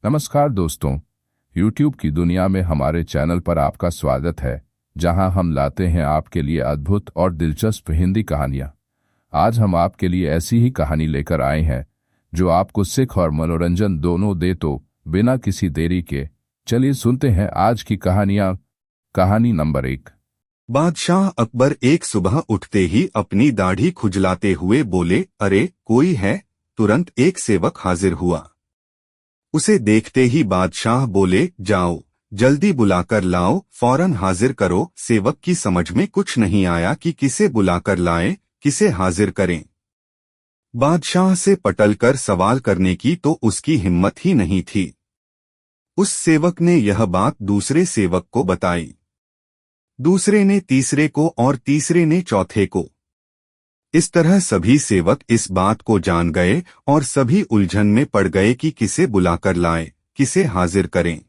नमस्कार दोस्तों, YouTube की दुनिया में हमारे चैनल पर आपका स्वागत है, जहां हम लाते हैं आपके लिए अद्भुत और दिलचस्प हिंदी कहानियां। आज हम आपके लिए ऐसी ही कहानी लेकर आए हैं जो आपको सीख और मनोरंजन दोनों दे। तो बिना किसी देरी के चलिए सुनते हैं आज की कहानियां। कहानी नंबर 1। बादशाह अकबर एक सुबह उठते ही अपनी दाढ़ी खुजलाते हुए बोले, अरे कोई है? तुरंत एक सेवक हाजिर हुआ। उसे देखते ही बादशाह बोले, जाओ जल्दी बुलाकर लाओ, फौरन हाजिर करो। सेवक की समझ में कुछ नहीं आया कि किसे बुलाकर लाए, किसे हाजिर करें। बादशाह से पटल कर सवाल करने की तो उसकी हिम्मत ही नहीं थी। उस सेवक ने यह बात दूसरे सेवक को बताई, दूसरे ने तीसरे को और तीसरे ने चौथे को। इस तरह सभी सेवक इस बात को जान गए और सभी उलझन में पड़ गए कि किसे बुलाकर लाएं, किसे हाजिर करें।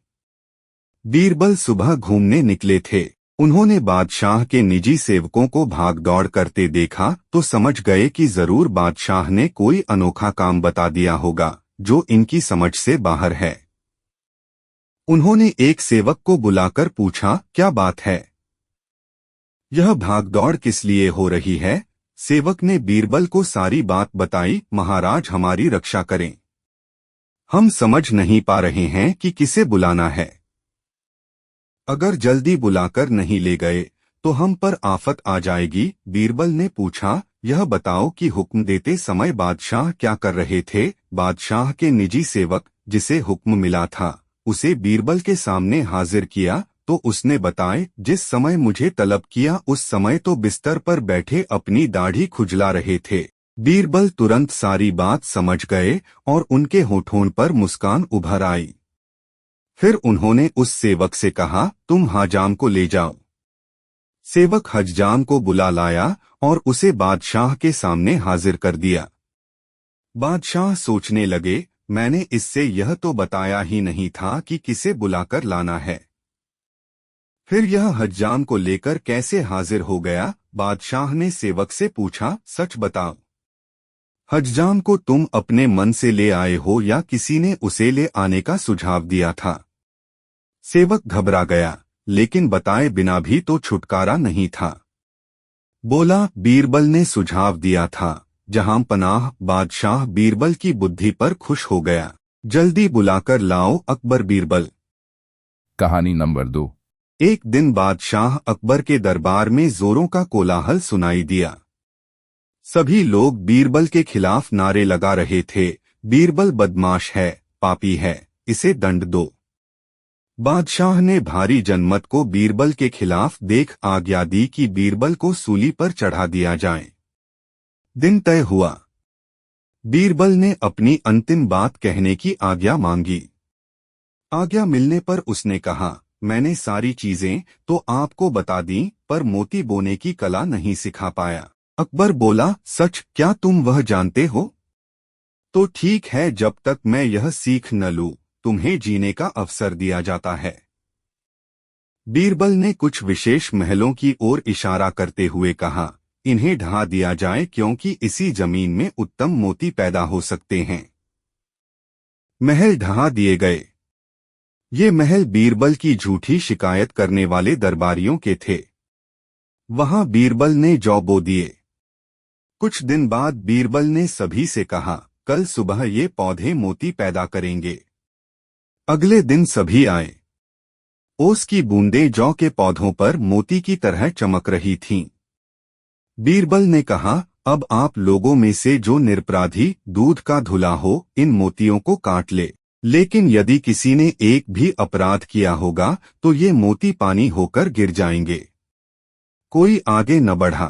बीरबल सुबह घूमने निकले थे। उन्होंने बादशाह के निजी सेवकों को भागदौड़ करते देखा तो समझ गए कि जरूर बादशाह ने कोई अनोखा काम बता दिया होगा जो इनकी समझ से बाहर है। उन्होंने एक सेवक को बुलाकर पूछा, क्या बात है? यह भागदौड़ किस लिए हो रही है? सेवक ने बीरबल को सारी बात बताई। महाराज, हमारी रक्षा करें, हम समझ नहीं पा रहे हैं कि किसे बुलाना है। अगर जल्दी बुलाकर नहीं ले गए तो हम पर आफत आ जाएगी। बीरबल ने पूछा, यह बताओ कि हुक्म देते समय बादशाह क्या कर रहे थे? बादशाह के निजी सेवक जिसे हुक्म मिला था उसे बीरबल के सामने हाजिर किया तो उसने बताए, जिस समय मुझे तलब किया उस समय तो बिस्तर पर बैठे अपनी दाढ़ी खुजला रहे थे। बीरबल तुरंत सारी बात समझ गए और उनके होठों पर मुस्कान उभर आई। फिर उन्होंने उस सेवक से कहा, तुम हजाम को ले जाओ। सेवक हजाम को बुला लाया और उसे बादशाह के सामने हाजिर कर दिया। बादशाह सोचने लगे, मैंने इससे यह तो बताया ही नहीं था कि किसे बुलाकर लाना है, फिर यह हज्जाम को लेकर कैसे हाजिर हो गया? बादशाह ने सेवक से पूछा, सच बताओ, हज्जाम को तुम अपने मन से ले आए हो या किसी ने उसे ले आने का सुझाव दिया था? सेवक घबरा गया, लेकिन बताए बिना भी तो छुटकारा नहीं था। बोला, बीरबल ने सुझाव दिया था। जहां पनाह। बादशाह बीरबल की बुद्धि पर खुश हो गया। जल्दी बुलाकर लाओ अकबर बीरबल। कहानी नंबर 2। एक दिन बादशाह अकबर के दरबार में जोरों का कोलाहल सुनाई दिया। सभी लोग बीरबल के खिलाफ नारे लगा रहे थे, बीरबल बदमाश है, पापी है, इसे दंड दो। बादशाह ने भारी जनमत को बीरबल के खिलाफ देख आज्ञा दी कि बीरबल को सूली पर चढ़ा दिया जाए। दिन तय हुआ। बीरबल ने अपनी अंतिम बात कहने की आज्ञा मांगी। आज्ञा मिलने पर उसने कहा, मैंने सारी चीजें तो आपको बता दी, पर मोती बोने की कला नहीं सिखा पाया। अकबर बोला, सच? क्या तुम वह जानते हो? तो ठीक है, जब तक मैं यह सीख न लूं, तुम्हें जीने का अवसर दिया जाता है। बीरबल ने कुछ विशेष महलों की ओर इशारा करते हुए कहा, इन्हें ढहा दिया जाए क्योंकि इसी जमीन में उत्तम मोती पैदा हो सकते हैं। महल ढहा दिए गए। ये महल बीरबल की झूठी शिकायत करने वाले दरबारियों के थे। वहां बीरबल ने जौ बो दिए। कुछ दिन बाद बीरबल ने सभी से कहा, कल सुबह ये पौधे मोती पैदा करेंगे। अगले दिन सभी आए। ओस की बूंदें जौ के पौधों पर मोती की तरह चमक रही थीं। बीरबल ने कहा, अब आप लोगों में से जो निरपराधी दूध का धुला हो, इन मोतियों को काट ले। लेकिन यदि किसी ने एक भी अपराध किया होगा तो ये मोती पानी होकर गिर जाएंगे। कोई आगे न बढ़ा।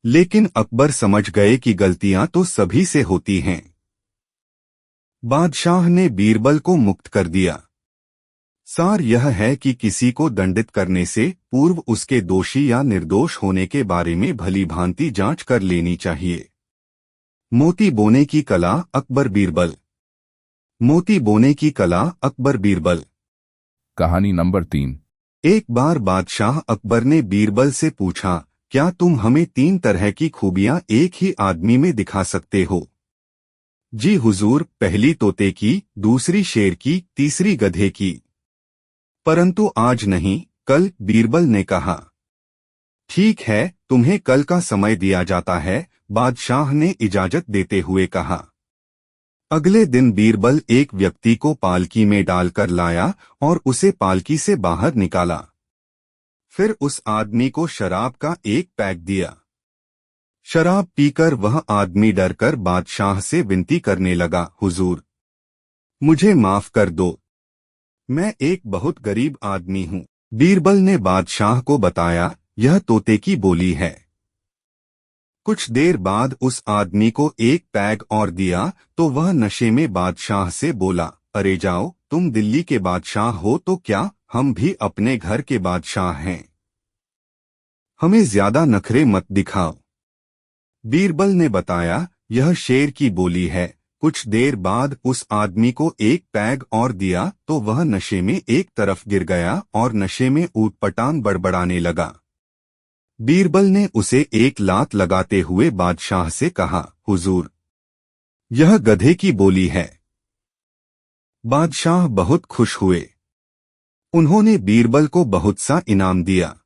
लेकिन अकबर समझ गए कि गलतियां तो सभी से होती हैं। बादशाह ने बीरबल को मुक्त कर दिया। सार यह है कि किसी को दंडित करने से पूर्व उसके दोषी या निर्दोष होने के बारे में भली भांति जांच कर लेनी चाहिए। मोती बोने की कला अकबर बीरबल। मोती बोने की कला अकबर बीरबल। कहानी नंबर 3। एक बार बादशाह अकबर ने बीरबल से पूछा, क्या तुम हमें 3 तरह की खूबियां एक ही आदमी में दिखा सकते हो? जी हुजूर, पहली तोते की, दूसरी शेर की, तीसरी गधे की। परंतु आज नहीं, कल, बीरबल ने कहा। ठीक है, तुम्हें कल का समय दिया जाता है, बादशाह ने इजाजत देते हुए कहा। अगले दिन बीरबल एक व्यक्ति को पालकी में डालकर लाया और उसे पालकी से बाहर निकाला। फिर उस आदमी को शराब का एक पैक दिया। शराब पीकर वह आदमी डरकर बादशाह से विनती करने लगा, हुजूर, मुझे माफ कर दो, मैं एक बहुत गरीब आदमी हूँ। बीरबल ने बादशाह को बताया, यह तोते की बोली है। कुछ देर बाद उस आदमी को एक पैग और दिया तो वह नशे में बादशाह से बोला, अरे जाओ, तुम दिल्ली के बादशाह हो तो क्या, हम भी अपने घर के बादशाह हैं, हमें ज्यादा नखरे मत दिखाओ। बीरबल ने बताया, यह शेर की बोली है। कुछ देर बाद उस आदमी को एक पैग और दिया तो वह नशे में एक तरफ गिर गया और नशे में ऊटपटांग बड़बड़ाने लगा। बीरबल ने उसे एक लात लगाते हुए बादशाह से कहा, हुजूर, यह गधे की बोली है। बादशाह बहुत खुश हुए। उन्होंने बीरबल को बहुत सा इनाम दिया।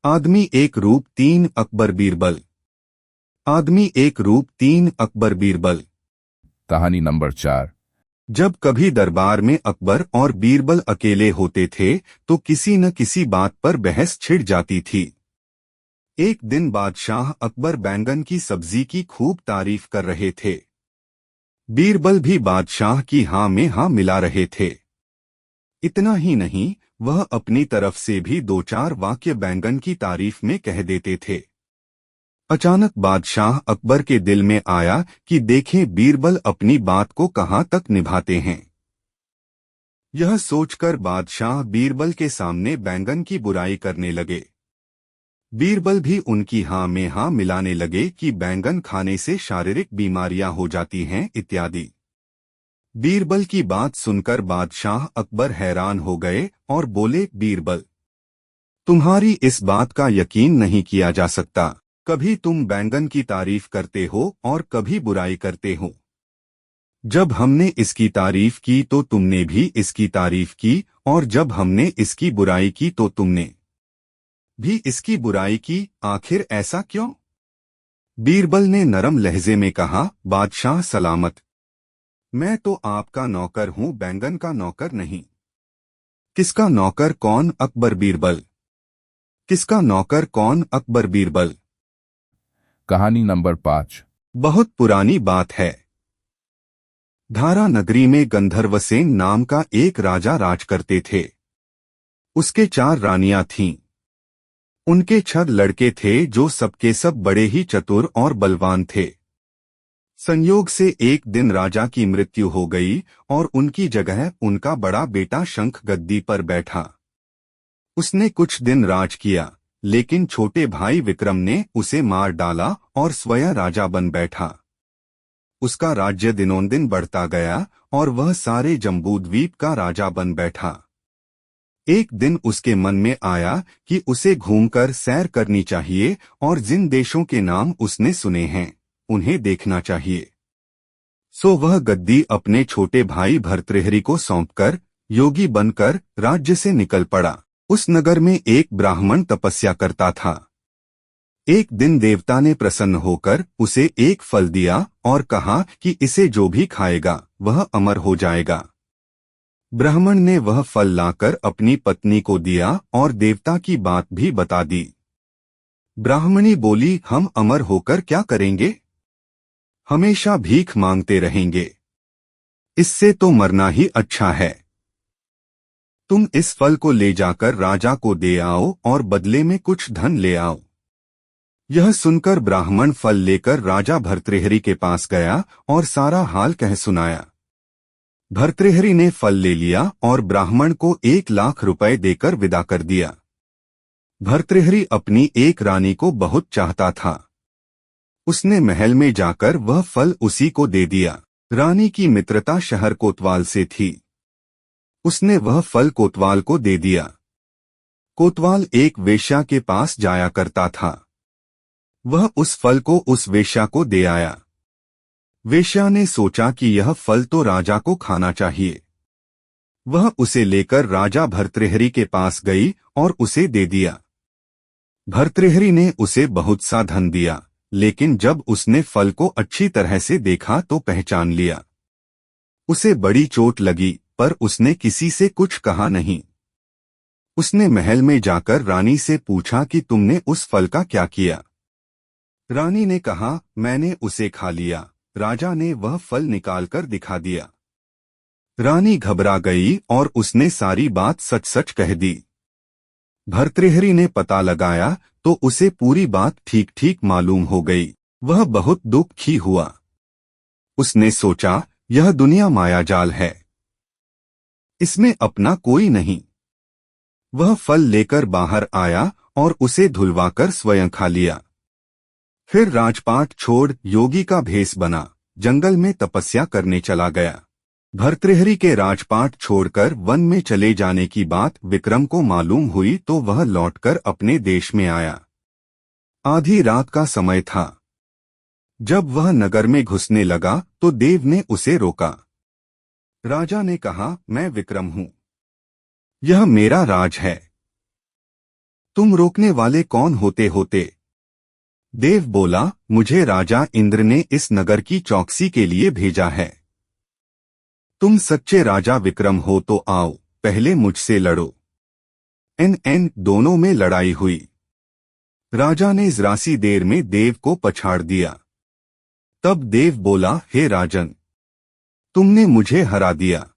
आदमी एक रूप 3 अकबर बीरबल। आदमी एक रूप 3 अकबर बीरबल। कहानी नंबर 4। जब कभी दरबार में अकबर और बीरबल अकेले होते थे तो किसी न किसी बात पर बहस छिड़ जाती थी। एक दिन बादशाह अकबर बैंगन की सब्जी की खूब तारीफ कर रहे थे। बीरबल भी बादशाह की हाँ में हाँ मिला रहे थे। इतना ही नहीं, वह अपनी तरफ से भी 2-4 वाक्य बैंगन की तारीफ में कह देते थे। अचानक बादशाह अकबर के दिल में आया कि देखें बीरबल अपनी बात को कहाँ तक निभाते हैं। यह सोचकर बादशाह बीरबल के सामने बैंगन की बुराई करने लगे। बीरबल भी उनकी हाँ में हाँ मिलाने लगे कि बैंगन खाने से शारीरिक बीमारियां हो जाती हैं इत्यादि। बीरबल की बात सुनकर बादशाह अकबर हैरान हो गए और बोले, बीरबल, तुम्हारी इस बात का यकीन नहीं किया जा सकता। कभी तुम बैंगन की तारीफ करते हो और कभी बुराई करते हो। जब हमने इसकी तारीफ की तो तुमने भी इसकी तारीफ की और जब हमने इसकी बुराई की तो तुमने भी इसकी बुराई की। आखिर ऐसा क्यों? बीरबल ने नरम लहजे में कहा, बादशाह सलामत, मैं तो आपका नौकर हूं, बैंगन का नौकर नहीं। किसका नौकर कौन? अकबर बीरबल। किसका नौकर कौन? अकबर बीरबल। कहानी नंबर 5। बहुत पुरानी बात है। धारा नगरी में गंधर्वसेन नाम का एक राजा राज करते थे। उसके 4 रानियां थीं। उनके 6 लड़के थे जो सबके सब बड़े ही चतुर और बलवान थे। संयोग से एक दिन राजा की मृत्यु हो गई और उनकी जगह उनका बड़ा बेटा शंख गद्दी पर बैठा। उसने कुछ दिन राज किया, लेकिन छोटे भाई विक्रम ने उसे मार डाला और स्वयं राजा बन बैठा। उसका राज्य दिनोंदिन बढ़ता गया और वह सारे जम्बूद्वीप का राजा बन बैठा। एक दिन उसके मन में आया कि उसे घूमकर सैर करनी चाहिए और जिन देशों के नाम उसने सुने हैं उन्हें देखना चाहिए। सो वह गद्दी अपने छोटे भाई भर्तृहरि को सौंपकर योगी बनकर राज्य से निकल पड़ा। उस नगर में एक ब्राह्मण तपस्या करता था। एक दिन देवता ने प्रसन्न होकर उसे एक फल दिया और कहा कि इसे जो भी खाएगा वह अमर हो जाएगा। ब्राह्मण ने वह फल लाकर अपनी पत्नी को दिया और देवता की बात भी बता दी। ब्राह्मणी बोली, हम अमर होकर क्या करेंगे? हमेशा भीख मांगते रहेंगे। इससे तो मरना ही अच्छा है। तुम इस फल को ले जाकर राजा को दे आओ और बदले में कुछ धन ले आओ। यह सुनकर ब्राह्मण फल लेकर राजा भर्तृहरि के पास गया और सारा हाल कह सुनाया। भर्तृहरि ने फल ले लिया और ब्राह्मण को 1 लाख रुपए देकर विदा कर दिया। भर्तृहरि अपनी एक रानी को बहुत चाहता था। उसने महल में जाकर वह फल उसी को दे दिया। रानी की मित्रता शहर कोतवाल से थी। उसने वह फल कोतवाल को दे दिया। कोतवाल एक वेश्या के पास जाया करता था। वह उस फल को उस वेश्या को दे आया। वेश्या ने सोचा कि यह फल तो राजा को खाना चाहिए। वह उसे लेकर राजा भर्तृहरि के पास गई और उसे दे दिया। भर्तृहरि ने उसे बहुत सा धन दिया, लेकिन जब उसने फल को अच्छी तरह से देखा तो पहचान लिया। उसे बड़ी चोट लगी, पर उसने किसी से कुछ कहा नहीं। उसने महल में जाकर रानी से पूछा कि तुमने उस फल का क्या किया। रानी ने कहा, मैंने उसे खा लिया। राजा ने वह फल निकालकर दिखा दिया। रानी घबरा गई और उसने सारी बात सच सच कह दी। भर्तृहरि ने पता लगाया तो उसे पूरी बात ठीक ठीक मालूम हो गई। वह बहुत दुखी हुआ। उसने सोचा, यह दुनिया मायाजाल है, इसमें अपना कोई नहीं। वह फल लेकर बाहर आया और उसे धुलवाकर स्वयं खा लिया। फिर राजपाट छोड़ योगी का भेष बना जंगल में तपस्या करने चला गया। भर्तृहरि के राजपाट छोड़कर वन में चले जाने की बात विक्रम को मालूम हुई तो वह लौटकर अपने देश में आया। आधी रात का समय था। जब वह नगर में घुसने लगा तो देव ने उसे रोका। राजा ने कहा, मैं विक्रम हूं, यह मेरा राज है, तुम रोकने वाले कौन होते? देव बोला, मुझे राजा इंद्र ने इस नगर की चौकसी के लिए भेजा है। तुम सच्चे राजा विक्रम हो तो आओ, पहले मुझसे लड़ो। एन दोनों में लड़ाई हुई। राजा ने जरासी देर में देव को पछाड़ दिया। तब देव बोला, हे राजन, तुमने मुझे हरा दिया,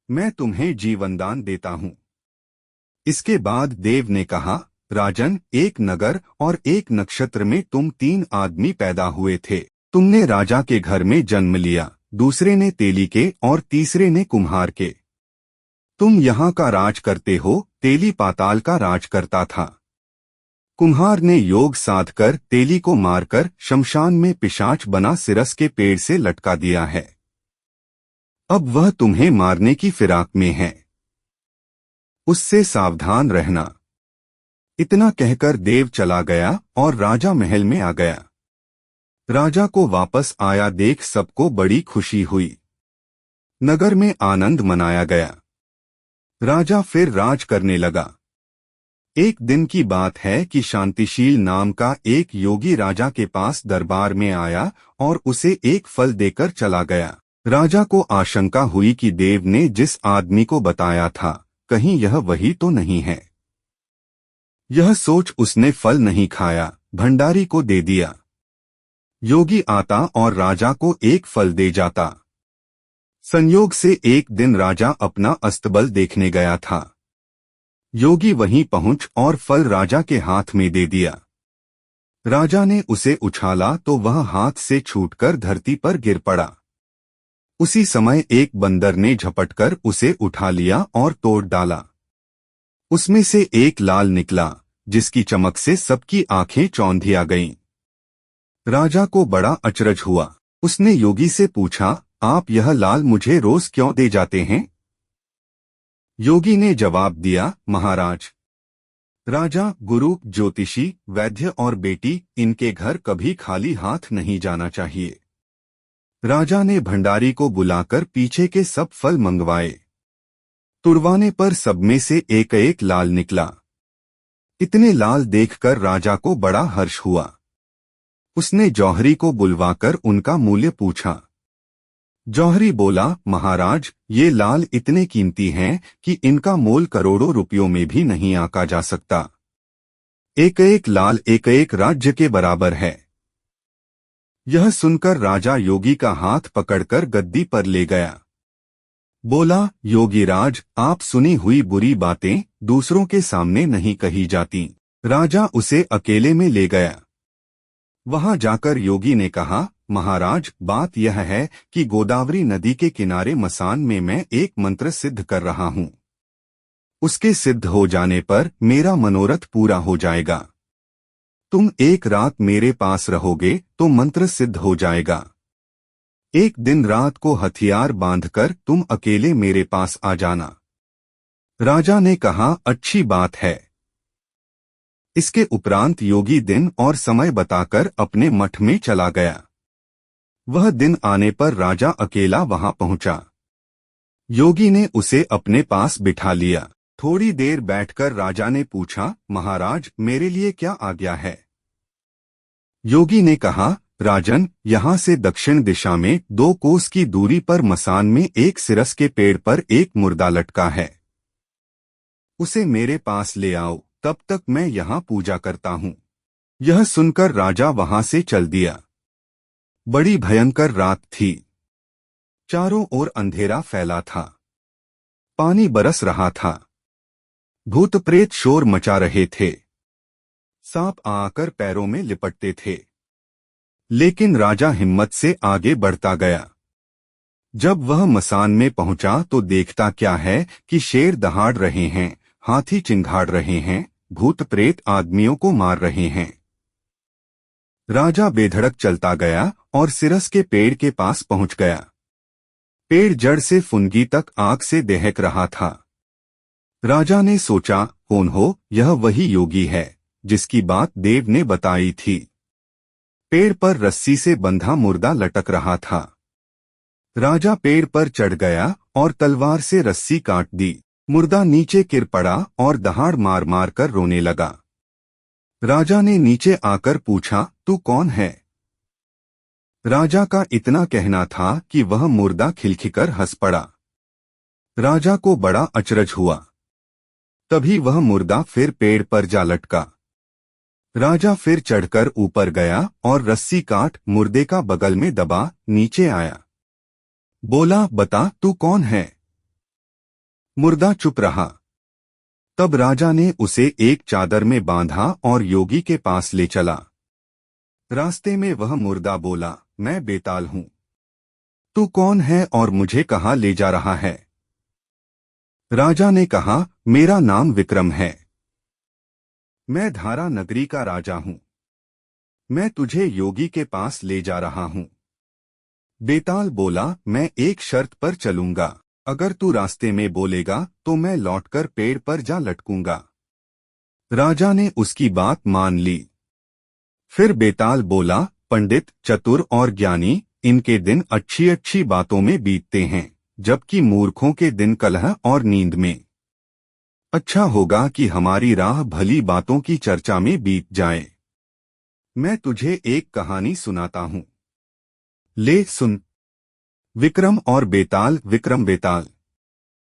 मैं तुम्हें जीवनदान देता हूं। इसके बाद देव ने कहा, राजन, एक नगर और एक नक्षत्र में तुम 3 आदमी पैदा हुए थे। तुमने राजा के घर में जन्म लिया, दूसरे ने तेली के और तीसरे ने कुम्हार के। तुम यहाँ का राज करते हो, तेली पाताल का राज करता था। कुम्हार ने योग साधकर तेली को मारकर शमशान में पिशाच बना सिरस के पेड़ से लटका दिया है। अब वह तुम्हें मारने की फिराक में है, उससे सावधान रहना। इतना कहकर देव चला गया और राजा महल में आ गया। राजा को वापस आया देख सबको बड़ी खुशी हुई। नगर में आनंद मनाया गया। राजा फिर राज करने लगा। एक दिन की बात है कि शांतिशील नाम का एक योगी राजा के पास दरबार में आया और उसे एक फल देकर चला गया। राजा को आशंका हुई कि देव ने जिस आदमी को बताया था, कहीं यह वही तो नहीं है। यह सोच उसने फल नहीं खाया, भंडारी को दे दिया। योगी आता और राजा को एक फल दे जाता। संयोग से एक दिन राजा अपना अस्तबल देखने गया था। योगी वहीं पहुंच और फल राजा के हाथ में दे दिया। राजा ने उसे उछाला तो वह हाथ से छूटकर धरती पर गिर पड़ा। उसी समय एक बंदर ने झपटकर उसे उठा लिया और तोड़ डाला। उसमें से एक लाल निकला, जिसकी चमक से सबकी आंखें चौंधिया गईं। राजा को बड़ा अचरज हुआ। उसने योगी से पूछा, आप यह लाल मुझे रोज क्यों दे जाते हैं? योगी ने जवाब दिया, महाराज, राजा, गुरु, ज्योतिषी, वैद्य और बेटी, इनके घर कभी खाली हाथ नहीं जाना चाहिए। राजा ने भंडारी को बुलाकर पीछे के सब फल मंगवाए। तुड़वाने पर सब में से एक एक लाल निकला। इतने लाल देखकर राजा को बड़ा हर्ष हुआ। उसने जौहरी को बुलवाकर उनका मूल्य पूछा। जौहरी बोला, महाराज, ये लाल इतने कीमती हैं कि इनका मोल करोड़ों रुपयों में भी नहीं आंका जा सकता। एक एक लाल एक एक राज्य के बराबर है। यह सुनकर राजा योगी का हाथ पकड़कर गद्दी पर ले गया। बोला, योगीराज, आप सुनी हुई बुरी बातें दूसरों के सामने नहीं कही जाती। राजा उसे अकेले में ले गया। वहां जाकर योगी ने कहा, महाराज, बात यह है कि गोदावरी नदी के किनारे मसान में मैं एक मंत्र सिद्ध कर रहा हूं। उसके सिद्ध हो जाने पर मेरा मनोरथ पूरा हो जाएगा। तुम एक रात मेरे पास रहोगे तो मंत्र सिद्ध हो जाएगा। एक दिन रात को हथियार बांधकर तुम अकेले मेरे पास आ जाना। राजा ने कहा, अच्छी बात है। इसके उपरांत योगी दिन और समय बताकर अपने मठ में चला गया। वह दिन आने पर राजा अकेला वहां पहुंचा। योगी ने उसे अपने पास बिठा लिया। थोड़ी देर बैठकर राजा ने पूछा, महाराज, मेरे लिए क्या आज्ञा है? योगी ने कहा, राजन, यहाँ से दक्षिण दिशा में 2 कोस की दूरी पर मसान में एक सिरस के पेड़ पर एक मुर्दा लटका है। उसे मेरे पास ले आओ, तब तक मैं यहाँ पूजा करता हूँ। यह सुनकर राजा वहां से चल दिया। बड़ी भयंकर रात थी। चारों ओर अंधेरा फैला था। पानी बरस रहा था। भूत प्रेत शोर मचा रहे थे। सांप आकर पैरों में लिपटते थे। लेकिन राजा हिम्मत से आगे बढ़ता गया। जब वह मसान में पहुंचा तो देखता क्या है कि शेर दहाड़ रहे हैं, हाथी चिंघाड़ रहे हैं, भूत प्रेत आदमियों को मार रहे हैं। राजा बेधड़क चलता गया और सिरस के पेड़ के पास पहुंच गया। पेड़ जड़ से फुनगी तक आग से दहक रहा था। राजा ने सोचा, कौन हो, यह वही योगी है जिसकी बात देव ने बताई थी। पेड़ पर रस्सी से बंधा मुर्दा लटक रहा था। राजा पेड़ पर चढ़ गया और तलवार से रस्सी काट दी। मुर्दा नीचे गिर पड़ा और दहाड़ मार मार कर रोने लगा। राजा ने नीचे आकर पूछा, तू कौन है? राजा का इतना कहना था कि वह मुर्दा खिलखिकर हंस पड़ा। राजा को बड़ा अचरज हुआ। तभी वह मुर्दा फिर पेड़ पर जा लटका। राजा फिर चढ़कर ऊपर गया और रस्सी काट मुर्दे का बगल में दबा नीचे आया। बोला, बता, तू कौन है? मुर्दा चुप रहा। तब राजा ने उसे एक चादर में बांधा और योगी के पास ले चला। रास्ते में वह मुर्दा बोला, मैं बेताल हूं। तू कौन है और मुझे कहाँ ले जा रहा है? राजा ने कहा, मेरा नाम विक्रम है। मैं धारा नगरी का राजा हूं। मैं तुझे योगी के पास ले जा रहा हूं। बेताल बोला, मैं एक शर्त पर चलूंगा। अगर तू रास्ते में बोलेगा तो मैं लौटकर पेड़ पर जा लटकूंगा। राजा ने उसकी बात मान ली। फिर बेताल बोला, पंडित, चतुर और ज्ञानी, इनके दिन अच्छी अच्छी बातों में बीतते हैं, जबकि मूर्खों के दिन कलह और नींद में। अच्छा होगा कि हमारी राह भली बातों की चर्चा में बीत जाए। मैं तुझे एक कहानी सुनाता हूं। ले सुन। विक्रम और बेताल। विक्रम बेताल।